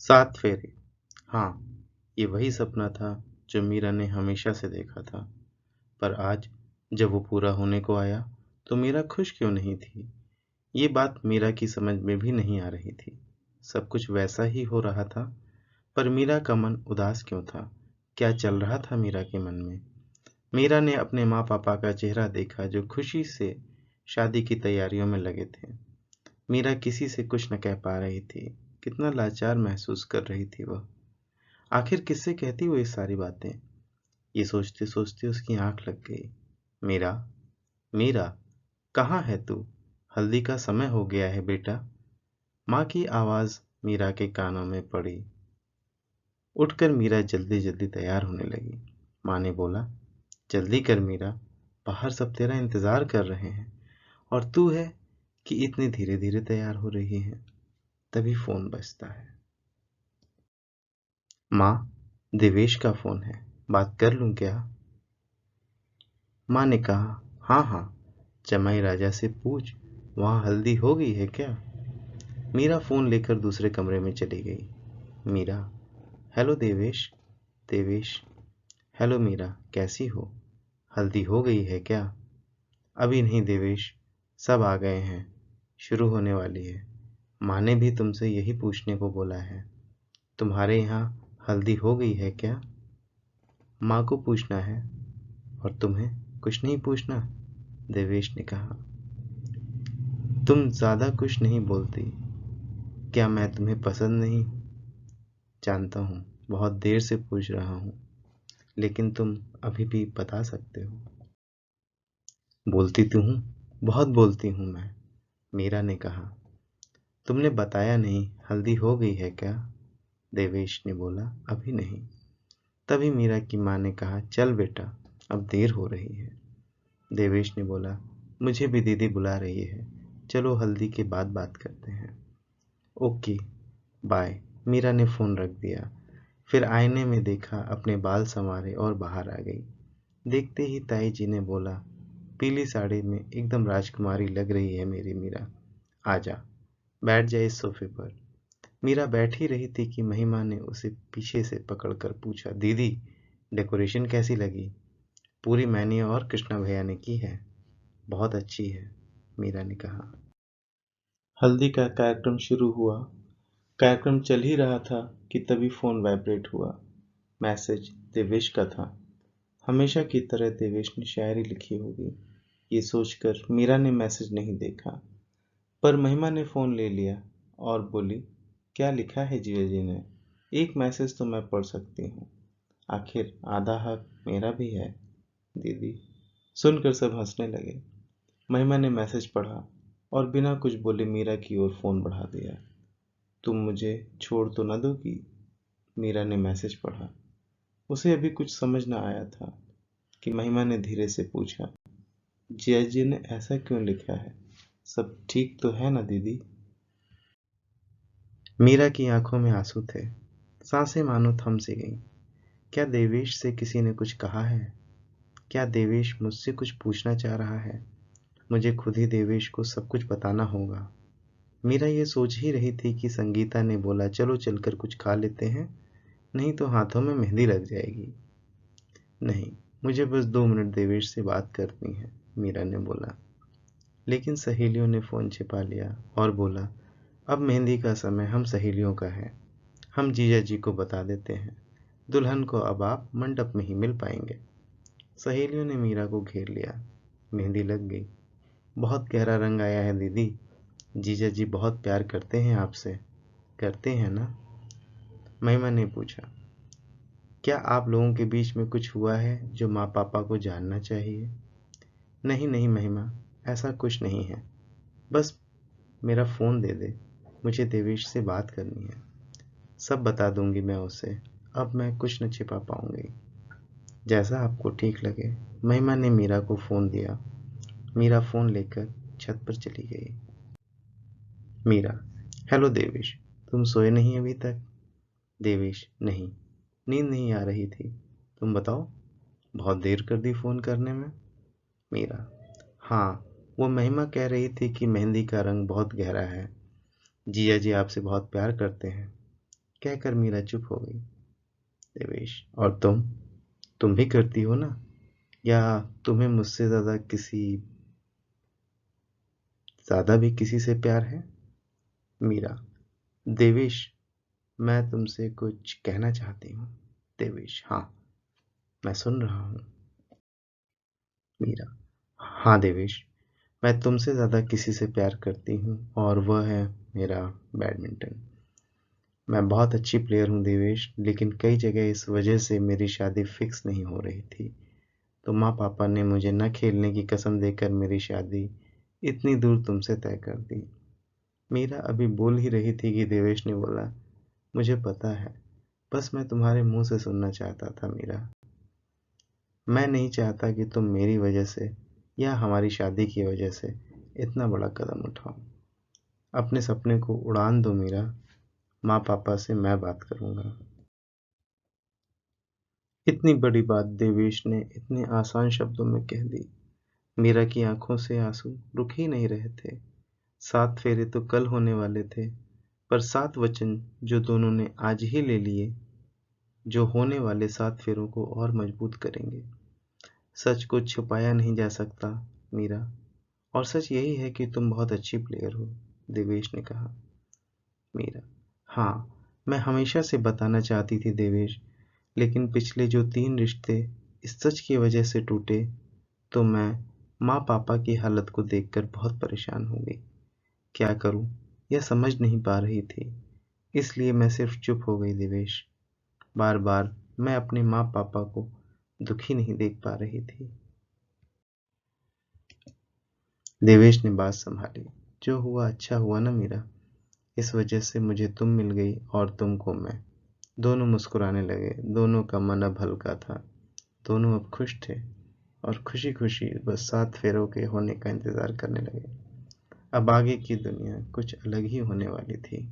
7 फेरे। हाँ, ये वही सपना था जो मीरा ने हमेशा से देखा था। पर आज जब वो पूरा होने को आया, तो मीरा खुश क्यों नहीं थी? ये बात मीरा की समझ में भी नहीं आ रही थी। सब कुछ वैसा ही हो रहा था, पर मीरा का मन उदास क्यों था? क्या चल रहा था मीरा के मन में? मीरा ने अपने माँ-पापा का चेहरा देखा जो खुशी से शादी की तैयारियों में लगे थे। मीरा किसी से कुछ न कह पा रही थी। कितना लाचार महसूस कर रही थी वह। आखिर किससे कहती वो ये सारी बातें? ये सोचते सोचते उसकी आंख लग गई। मीरा, मीरा, कहाँ है तू? हल्दी का समय हो गया है बेटा। माँ की आवाज मीरा के कानों में पड़ी। उठकर मीरा जल्दी जल्दी तैयार होने लगी। माँ ने बोला, जल्दी कर मीरा, बाहर सब तेरा इंतजार कर रहे हैं और तू है कि इतनी धीरे धीरे तैयार हो रही है। तभी फोन बजता है। माँ, देवेश का फोन है, बात कर लूं क्या? माँ ने कहा, हाँ हाँ, जमाई राजा से पूछ, वहाँ हल्दी हो गई है क्या? मीरा फोन लेकर दूसरे कमरे में चली गई। मीरा, हेलो देवेश। देवेश, हेलो मीरा, कैसी हो? हल्दी हो गई है क्या? अभी नहीं देवेश, सब आ गए हैं, शुरू होने वाली है। माँ ने भी तुमसे यही पूछने को बोला है। तुम्हारे यहाँ हल्दी हो गई है क्या? माँ को पूछना है और तुम्हें कुछ नहीं पूछना, देवेश ने कहा। तुम ज्यादा कुछ नहीं बोलती। क्या मैं तुम्हें पसंद नहीं? जानता हूँ, बहुत देर से पूछ रहा हूँ, लेकिन तुम अभी भी बता सकते हो। बोलती तो हूँ, बहुत बोलती हूँ मैं, मीरा ने कहा। तुमने बताया नहीं, हल्दी हो गई है क्या? देवेश ने बोला, अभी नहीं। तभी मीरा की माँ ने कहा, चल बेटा, अब देर हो रही है। देवेश ने बोला, मुझे भी दीदी बुला रही है, चलो हल्दी के बाद बात करते हैं। Okay, bye. मीरा ने फोन रख दिया। फिर आईने में देखा, अपने बाल संवारे और बाहर आ गई। देखते ही ताई जी ने बोला, पीली साड़ी में एकदम राजकुमारी लग रही है मेरी मीरा। आजा, बैठ जा इस सोफे पर। मीरा बैठ ही रही थी कि महिमा ने उसे पीछे से पकड़कर पूछा, दीदी, डेकोरेशन कैसी लगी? पूरी मैंने और कृष्णा भैया ने की है। बहुत अच्छी है, मीरा ने कहा। हल्दी का कार्यक्रम शुरू हुआ। कार्यक्रम चल ही रहा था कि तभी फोन वाइब्रेट हुआ। मैसेज देवेश का था। हमेशा की तरह देवेश ने शायरी लिखी होगी, ये सोचकर मीरा ने मैसेज नहीं देखा। पर महिमा ने फोन ले लिया और बोली, क्या लिखा है जीजा जी ने? एक मैसेज तो मैं पढ़ सकती हूँ, आखिर आधा हक मेरा भी है। दीदी, सुनकर सब हंसने लगे। महिमा ने मैसेज पढ़ा और बिना कुछ बोले मीरा की ओर फोन बढ़ा दिया। तुम मुझे छोड़ तो न दोगी? मीरा ने मैसेज पढ़ा। उसे अभी कुछ समझ न आया था कि महिमा ने धीरे से पूछा, जिया जी ने ऐसा क्यों लिखा है? सब ठीक तो है ना दीदी? मीरा की आंखों में आंसू थे। सांसें मानो थम सी गईं। क्या देवेश से किसी ने कुछ कहा है? क्या देवेश मुझसे कुछ पूछना चाह रहा है? मुझे खुद ही देवेश को सब कुछ बताना होगा। मीरा ये सोच ही रही थी कि संगीता ने बोला, चलो चलकर कुछ खा लेते हैं, नहीं तो हाथों में मेहंदी लग जाएगी। नहीं, मुझे बस 2 मिनट देवेश से बात करनी है, मीरा ने बोला। लेकिन सहेलियों ने फोन छिपा लिया और बोला, अब मेहंदी का समय हम सहेलियों का है, हम जीजा जी को बता देते हैं, दुल्हन को अब आप मंडप में ही मिल पाएंगे। सहेलियों ने मीरा को घेर लिया। मेहंदी लग गई। बहुत गहरा रंग आया है दीदी, जीजा जी बहुत प्यार करते हैं आपसे, करते हैं ना? महिमा ने पूछा, क्या आप लोगों के बीच में कुछ हुआ है जो माँ पापा को जानना चाहिए? नहीं नहीं महिमा, ऐसा कुछ नहीं है, बस मेरा फ़ोन दे दे, मुझे देवेश से बात करनी है, सब बता दूंगी मैं उसे, अब मैं कुछ न छिपा पाऊंगी। जैसा आपको ठीक लगे। महिमा ने मीरा को फ़ोन दिया। मीरा फ़ोन लेकर छत पर चली गई। मीरा, हेलो देवेश, तुम सोए नहीं अभी तक? देवेश, नहीं, नींद नहीं आ रही थी, तुम बताओ, बहुत देर कर दी फ़ोन करने में। मीरा, हाँ, वो महिमा कह रही थी कि मेहंदी का रंग बहुत गहरा है, जिया जी आपसे बहुत प्यार करते हैं। कहकर मीरा चुप हो गई। देवेश, और तुम भी करती हो ना? या तुम्हें मुझसे ज्यादा भी किसी से प्यार है? मीरा, देवेश, मैं तुमसे कुछ कहना चाहती हूँ। देवेश, हाँ, मैं सुन रहा हूँ। मीरा, हाँ देवेश, मैं तुमसे ज़्यादा किसी से प्यार करती हूँ और वह है मेरा बैडमिंटन। मैं बहुत अच्छी प्लेयर हूँ देवेश, लेकिन कई जगह इस वजह से मेरी शादी फिक्स नहीं हो रही थी। तो माँ पापा ने मुझे न खेलने की कसम देकर मेरी शादी इतनी दूर तुमसे तय कर दी। मीरा अभी बोल ही रही थी कि देवेश ने बोला, मुझे पता है, बस मैं तुम्हारे मुंह से सुनना चाहता था मीरा। मैं नहीं चाहता कि तुम मेरी वजह से या हमारी शादी की वजह से इतना बड़ा कदम उठाओ। अपने सपने को उड़ान दो मीरा। माँ पापा से मैं बात करूंगा। इतनी बड़ी बात देवेश ने इतने आसान शब्दों में कह दी। मीरा की आंखों से आंसू रुक ही नहीं रहे थे। 7 फेरे तो कल होने वाले थे, पर 7 वचन जो दोनों ने आज ही ले लिए, जो होने वाले 7 फेरों को और मजबूत करेंगे। सच को छुपाया नहीं जा सकता मीरा, और सच यही है कि तुम बहुत अच्छी प्लेयर हो। देवेश ने कहा। मीरा, हाँ, मैं हमेशा से बताना चाहती थी देवेश, लेकिन पिछले जो 3 रिश्ते इस सच की वजह से टूटे, तो मैं माँ पापा की हालत को देखकर बहुत परेशान हो गई। क्या करूं यह समझ नहीं पा रही थी, इसलिए मैं सिर्फ चुप हो गई देवेश। बार बार मैं अपने माँ पापा को दुखी नहीं देख पा रही थी। देवेश ने बात संभाली। जो हुआ अच्छा हुआ ना मीरा, इस वजह से मुझे तुम मिल गई और तुमको मैं। दोनों मुस्कुराने लगे। दोनों का मन अब हल्का था। दोनों अब खुश थे और खुशी खुशी बस 7 फेरों के होने का इंतजार करने लगे। अब आगे की दुनिया कुछ अलग ही होने वाली थी।